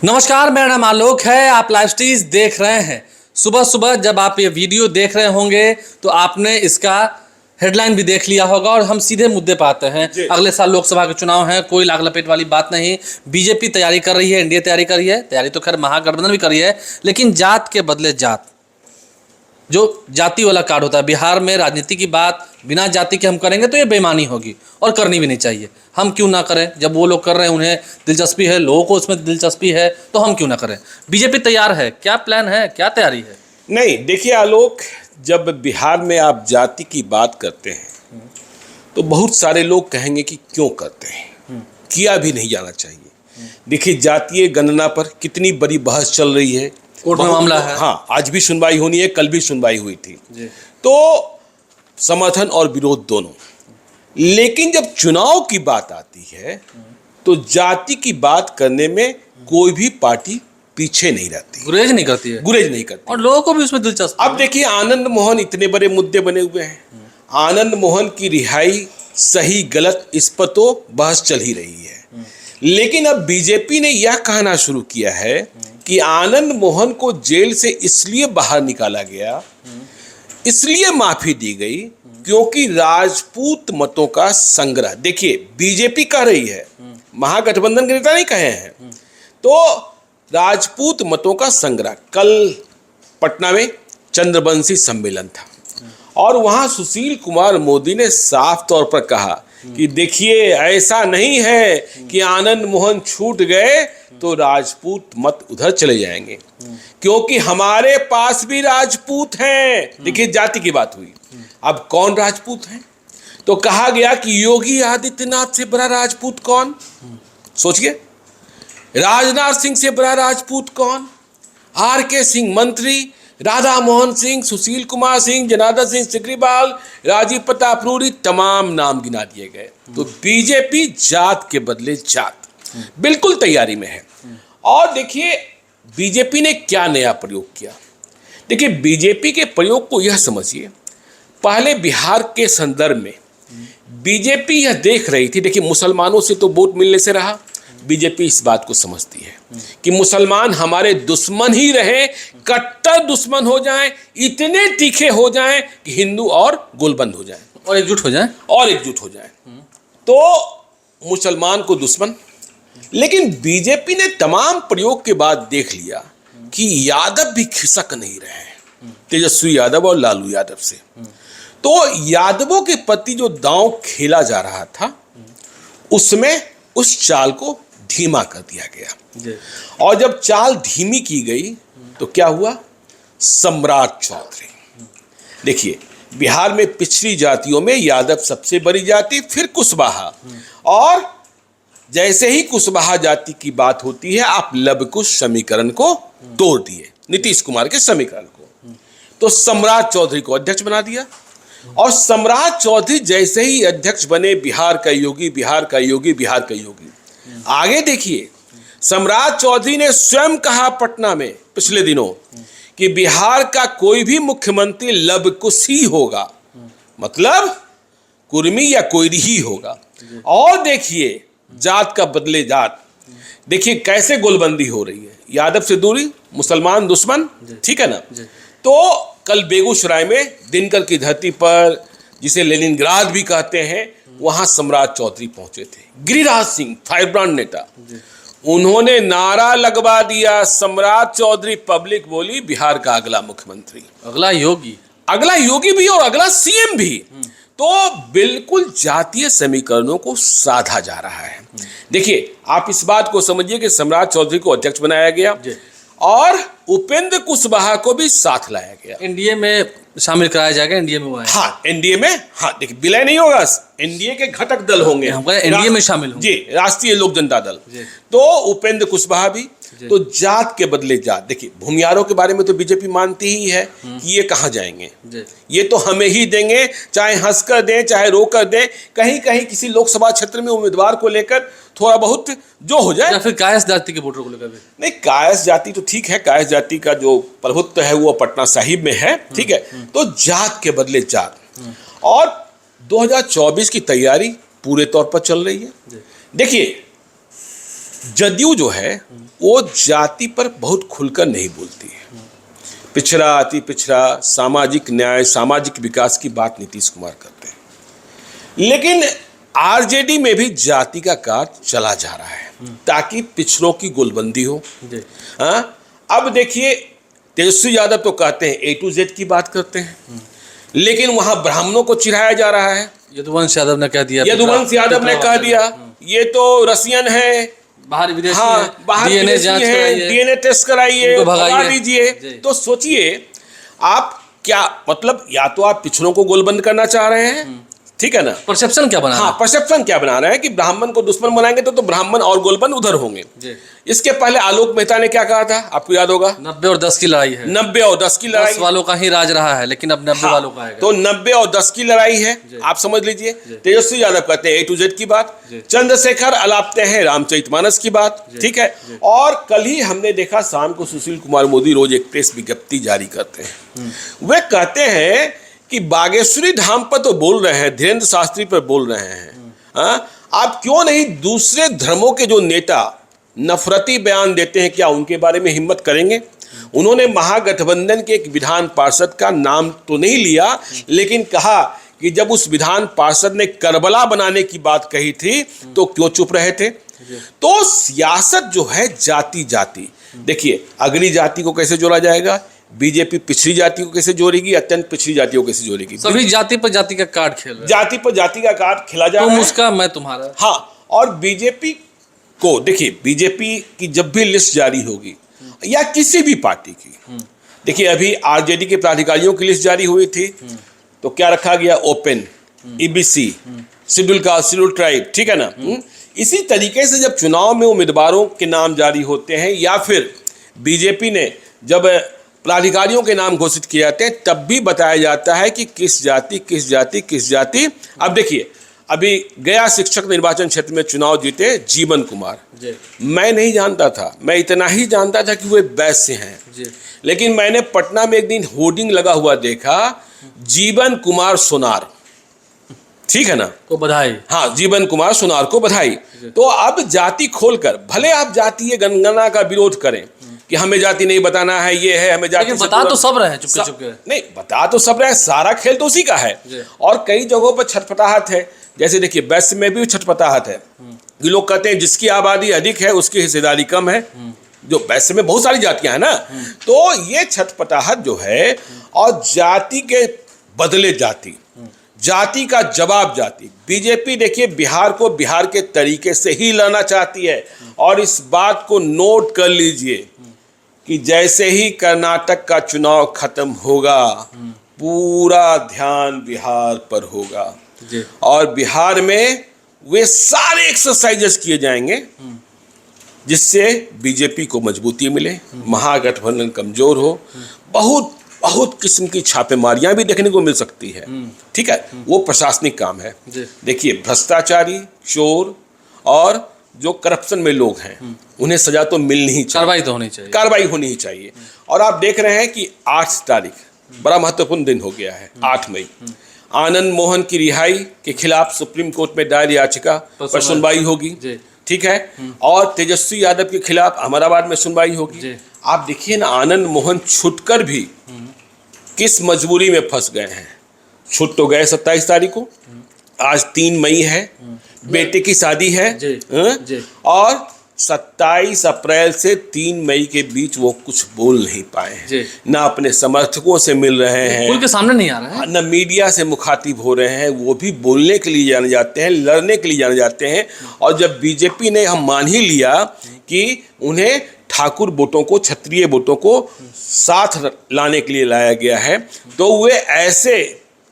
नमस्कार, मेरा नाम आलोक है। आप लाइव देख रहे हैं। सुबह सुबह जब आप ये वीडियो देख रहे होंगे तो आपने इसका हेडलाइन भी देख लिया होगा और हम सीधे मुद्दे पे आते हैं। अगले साल लोकसभा के चुनाव हैं, कोई लाग लपेट वाली बात नहीं। बीजेपी तैयारी कर रही है, एनडीए तैयारी कर रही है, तैयारी तो खैर महागठबंधन भी कर रही है, लेकिन जात के बदले जात, जो जाति वाला कार्ड होता है बिहार में, राजनीति की बात बिना जाति के हम करेंगे तो ये बेईमानी होगी और करनी भी नहीं चाहिए। हम क्यों ना करें? जब वो लोग कर रहे हैं, उन्हें दिलचस्पी है, लोगों को उसमें दिलचस्पी है, तो हम क्यों ना करें? बीजेपी तैयार है, क्या प्लान है, क्या तैयारी है? नहीं, देखिए आलोक, जब बिहार में आप जाति की बात करते हैं तो बहुत सारे लोग कहेंगे कि क्यों करते हैं, किया भी नहीं जाना चाहिए। देखिए, जातीय गणना पर कितनी बड़ी बहस चल रही है, कोर्ट में मामला है। हाँ, आज भी सुनवाई होनी है, कल भी सुनवाई हुई थी। तो समर्थन और विरोध दोनों। लेकिन जब चुनाव की बात आती है तो जाति की बात करने में कोई भी पार्टी पीछे नहीं रहती, गुरेज नहीं करती है, गुरेज नहीं करती, और लोगों को भी उसमें दिलचस्पी। अब देखिए, आनंद मोहन, इतने बड़े मुद्दे बने हुए हैं। आनंद मोहन की रिहाई सही गलत, इस पर तो बहस चल ही रही है। लेकिन अब बीजेपी ने यह कहना शुरू किया है कि आनंद मोहन को जेल से इसलिए बाहर निकाला गया, इसलिए माफी दी गई क्योंकि राजपूत मतों का संग्रह। देखिए, बीजेपी कह रही है, महागठबंधन के नेता नहीं कहे हैं। तो राजपूत मतों का संग्रह, कल पटना में चंद्रवंशी सम्मेलन था और वहां सुशील कुमार मोदी ने साफ तौर पर कहा कि देखिए, ऐसा नहीं है कि आनंद मोहन छूट गए तो राजपूत मत उधर चले जाएंगे, क्योंकि हमारे पास भी राजपूत हैं। देखिए, जाति की बात हुई, अब कौन राजपूत हैं? तो कहा गया कि योगी आदित्यनाथ से बड़ा राजपूत कौन? सोचिए, राजनाथ सिंह से बड़ा राजपूत कौन? आर.के. सिंह मंत्री, राधा मोहन सिंह, सुशील कुमार सिंह, जनार्दन सिंह सिकरीवाल, राजीव प्रताप रूडी, तमाम नाम गिना दिए गए। तो बीजेपी जात के बदले जात बिल्कुल तैयारी में है। और देखिए, बीजेपी ने क्या नया प्रयोग किया। देखिए, बीजेपी के प्रयोग को यह समझिए, पहले बिहार के संदर्भ में बीजेपी यह देख रही थी, देखिए मुसलमानों से तो वोट मिलने से रहा। बीजेपी इस बात को समझती है कि मुसलमान हमारे दुश्मन ही रहे, कट्टर दुश्मन हो जाएं, इतने तीखे हो जाएं कि हिंदू और गोलबंद हो जाएं और एकजुट हो जाए। तो मुसलमान को दुश्मन। लेकिन बीजेपी ने तमाम प्रयोग के बाद देख लिया कि यादव भी खिसक नहीं रहे, तेजस्वी यादव और लालू यादव से। तो यादवों के प्रति जो दांव खेला जा रहा था, उसमें उस चाल को धीमा कर दिया गया। और जब चाल धीमी की गई तो क्या हुआ? सम्राट चौधरी। देखिए, बिहार में पिछड़ी जातियों में यादव सबसे बड़ी जाति, फिर कुशवाहा, और जैसे ही कुशवाहा जाति की बात होती है, आप लवकुश समीकरण को तोड़ दिए, नीतीश कुमार के समीकरण को। तो सम्राट चौधरी को अध्यक्ष बना दिया, और सम्राट चौधरी जैसे ही अध्यक्ष बने, बिहार का योगी, बिहार का योगी, बिहार का योगी। आगे देखिए, सम्राट चौधरी ने स्वयं कहा पटना में पिछले दिनों कि बिहार का कोई भी मुख्यमंत्री लवकुश ही होगा, मतलब कुर्मी या कोयरी ही होगा। और देखिए, जात का बदले जात, देखिए कैसे गोलबंदी हो रही है। यादव से दूरी, मुसलमान दुश्मन, ठीक है ना? तो कल बेगूसराय में दिनकर की धरती पर, जिसे लेनिनग्राद भी कहते हैं, वहां सम्राट चौधरी पहुंचे थे। गिरिराज सिंह, फायरब्रांड नेता, उन्होंने नारा लगवा दिया, सम्राट चौधरी। पब्लिक बोली, बिहार का अगला मुख्यमंत्री, अगला योगी भी और अगला सीएम भी। तो बिल्कुल जातीय समीकरणों को साधा जा रहा है। देखिए, आप इस बात को समझिए कि सम्राट चौधरी को अध्यक्ष बनाया गया और उपेंद्र कुशवाहा को भी साथ लाया गया। एनडीए में शामिल कराया जाएगा, एनडीए में वो है। हाँ, एनडीए में, हाँ देखिए, विलय नहीं होगा, एनडीए के घटक दल होंगे, एनडीए में शामिल होंगे। जी, राष्ट्रीय लोक जनता दल। तो उपेंद्र कुशवाहा भी। तो जात के बदले जात। देखिए, भूमियारों के बारे में तो बीजेपी मानती ही है कि ये कहाँ जाएंगे, ये तो हमें ही देंगे, चाहे हंसकर दें चाहे रोकर दें। कहीं कहीं किसी लोकसभा क्षेत्र में उम्मीदवार को लेकर थोड़ा बहुत जो हो जाए, या फिर कायस जाति के वोटर को लेकर भी। नहीं, कायस जाति तो ठीक है, कायस जाति का जो प्रभुत्व है वो पटना साहिब में है, ठीक है। तो जात के बदले जात। और 2024 की तैयारी पूरे तौर पर चल रही है। देखिए, जदयू जो है वो जाति पर बहुत खुलकर नहीं बोलती है। पिछड़ा, अति पिछड़ा, सामाजिक न्याय, सामाजिक विकास की बात नीतीश कुमार करते हैं। लेकिन आरजेडी में भी जाति का कार्य चला जा रहा है ताकि पिछड़ों की गोलबंदी हो। हाँ, अब देखिए तेजस्वी यादव तो कहते हैं A to Z की बात करते हैं, लेकिन वहां ब्राह्मणों को चिढ़ाया जा रहा है। यदुवंश यादव ने कह दिया, यदुवंश यादव ने कह दिया ये तो रसियन है, बाहर विदेशी हाँ, है, बाहर डीएनए जांच कराइए, डीएनए टेस्ट कराइए, उनको भगा भगाइए। दीजिए। तो सोचिए आप क्या मतलब, या तो आप पिछड़ों को गोलबंद करना चाह रहे हैं, ठीक है ना, परसेप्शन क्या बना हाँ, परसेप्शन क्या बना रहे हैं कि ब्राह्मण को दुश्मन बनाएंगे तो ब्राह्मण और गोलबंद उधर होंगे। जी। इसके पहले आलोक मेहता ने क्या कहा था, आपको याद होगा? 90 और 10 की लड़ाई है, 90 और 10 की लड़ाई 10 वालों का ही राज रहा है, लेकिन अब 90 वालों का आएगा। तो 90 और 10 की लड़ाई है, आप समझ लीजिए। तेजस्वी यादव कहते हैं A to Z की बात, चंद्रशेखर अलापते हैं रामचरितमानस की बात, ठीक है। और कल ही हमने देखा शाम को सुशील कुमार मोदी रोज एक प्रेस विज्ञप्ति जारी करते हैं। वे कहते हैं कि बागेश्वरी धाम पर तो बोल रहे हैं, धीरेन्द्र शास्त्री पर बोल रहे हैं, आप क्यों नहीं दूसरे धर्मों के जो नेता नफरती बयान देते हैं, क्या उनके बारे में हिम्मत करेंगे? उन्होंने महागठबंधन के एक विधान पार्षद का नाम तो नहीं लिया, लेकिन कहा कि जब उस विधान पार्षद ने करबला बनाने की बात कही थी तो क्यों चुप रहे थे? तो सियासत जो है जाति जाति, देखिए अगली जाति को कैसे जोड़ा जाएगा, बीजेपी पिछड़ी जाति को कैसे जोड़ेगी, अत्यंत पिछड़ी जातियों को कैसे जोड़ेगी, सभी जाति पर जाति का कार्ड खेल रहे हैं। जाति पर जाति का कार्ड खेला जा रहा है। तुम उसका मैं तुम्हारा। हाँ, और बीजेपी को देखिए, बीजेपी की जब भी लिस्ट जारी होगी या किसी भी पार्टी की, देखिए अभी आरजेडी के पदाधिकारियों की लिस्ट जारी हुई थी तो क्या रखा गया, open, EBC, schedule caste, schedule tribe, ठीक है ना। इसी तरीके से जब चुनाव में उम्मीदवारों के नाम जारी होते हैं या फिर बीजेपी ने जब पदाधिकारियों के नाम घोषित किए जाते हैं तब भी बताया जाता है कि किस जाति किस जाति किस जाति। अब देखिए अभी गया शिक्षक निर्वाचन क्षेत्र में चुनाव जीते जीवन कुमार, मैं नहीं जानता था, मैं इतना ही जानता था कि वे वैश्य हैं, लेकिन मैंने पटना में एक दिन होर्डिंग लगा हुआ देखा, जीवन कुमार सोनार, ठीक है ना, को बधाई। हाँ, जीवन कुमार सोनार को बधाई। तो अब जाति खोलकर, भले आप जातीय जनगणना का विरोध करें कि हमें जाति नहीं बताना है, ये है, हमें जाति, बता तो सब रहे हैं चुपके चुपके, नहीं बता तो सब रहे, सारा खेल तो उसी का है। और कई जगहों पर छटपटाहट है, जैसे देखिए वैश्य में भी छटपटाहट है कि लोग कहते हैं जिसकी आबादी अधिक है उसकी हिस्सेदारी कम है, जो वैश्य में बहुत सारी जातियां हैं ना। तो ये छटपटाहट जो है, और जाति के बदले जाति, जाति का जवाब जाति, बीजेपी देखिए बिहार को बिहार के तरीके से ही लाना चाहती है। और इस बात को नोट कर लीजिए कि जैसे ही कर्नाटक का चुनाव खत्म होगा पूरा ध्यान बिहार पर होगा, और बिहार में वे सारे एक्सरसाइजेस किए जाएंगे जिससे बीजेपी को मजबूती मिले, महागठबंधन कमजोर हो, बहुत बहुत किस्म की छापेमारियां भी देखने को मिल सकती है, ठीक है। वो प्रशासनिक काम है। देखिए भ्रष्टाचारी, चोर और जो करप्शन में लोग हैं उन्हें सजा तो मिलनी ही चाहिए, कार्रवाई तो होनी चाहिए, कार्रवाई होनी ही चाहिए। और आप देख रहे हैं कि 8 तारीख बड़ा महत्वपूर्ण दिन हो गया है, 8 मई, आनंद मोहन की रिहाई के खिलाफ सुप्रीम कोर्ट में दायर याचिका पर सुनवाई होगी, ठीक है। और तेजस्वी यादव के खिलाफ अहमदाबाद में सुनवाई होगी। आप देखिए ना, आनंद मोहन छुटकर भी किस मजबूरी में फंस गए हैं। छुट तो गए 27 तारीख को, आज 3 मई है, बेटे की शादी है, और 27 अप्रैल से 3 मई के बीच वो कुछ बोल नहीं पाए हैं, ना अपने समर्थकों से मिल रहे हैं, खुल के सामने नहीं आ रहा है, ना मीडिया से मुखातिब हो रहे हैं। वो भी बोलने के लिए जाने जाते हैं, लड़ने के लिए जाने जाते हैं। और जब बीजेपी ने हम मान ही लिया कि उन्हें ठाकुर वोटों को, क्षत्रिय वोटों को साथ लाने के लिए लाया गया है, तो वे ऐसे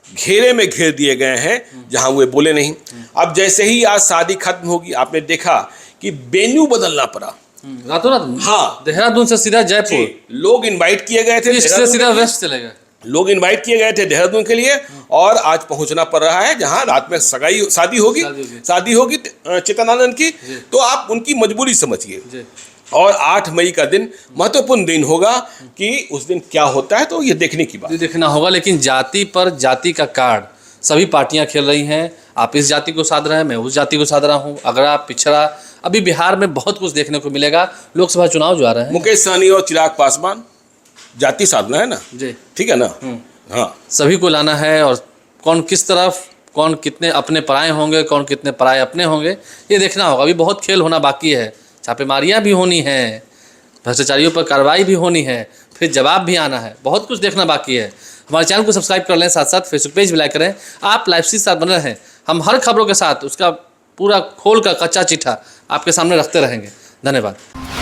घेरे में घेर दिए गए हैं जहां वे बोले नहीं। अब जैसे ही आज शादी खत्म होगी, आपने देखा कि वेन्यू बदलना पड़ा रातों रात। हाँ, देहरादून से सीधा जयपुर, लोग इनवाइट किए गए थे, सीधा वेस्ट चले गए, लोग इनवाइट किए गए थे देहरादून के लिए, और आज पहुंचना पड़ रहा है जहां रात में शादी होगी चेतनानंद की। तो आप उनकी मजबूरी समझिए। और 8 मई का दिन महत्वपूर्ण दिन होगा कि उस दिन क्या होता है, तो ये देखने की बात, देखना होगा। लेकिन जाति पर जाति का कार्ड सभी पार्टियां खेल रही हैं। आप इस जाति को साध रहे हैं, मैं उस जाति को साध रहा हूँ, अगड़ा पिछड़ा। अभी बिहार में बहुत कुछ देखने को मिलेगा। लोकसभा चुनाव जो आ रहे हैं, मुकेश सहनी और चिराग पासवान जाति साधना है ना जी, ठीक है ना। हाँ, सभी को लाना है और कौन किस तरफ, कौन कितने अपने पराये होंगे, कौन कितने पराये अपने होंगे, ये देखना होगा। अभी बहुत खेल होना बाकी है, छापेमारियाँ भी होनी हैं, भ्रष्टाचारियों पर कार्रवाई भी होनी है, फिर जवाब भी आना है, बहुत कुछ देखना बाकी है। हमारे चैनल को सब्सक्राइब कर लें, साथ साथ फेसबुक पेज भी लाइक करें। आप लाइव के साथ बने रहें, हम हर खबरों के साथ उसका पूरा खोल कर कच्चा चिट्ठा आपके सामने रखते रहेंगे। धन्यवाद।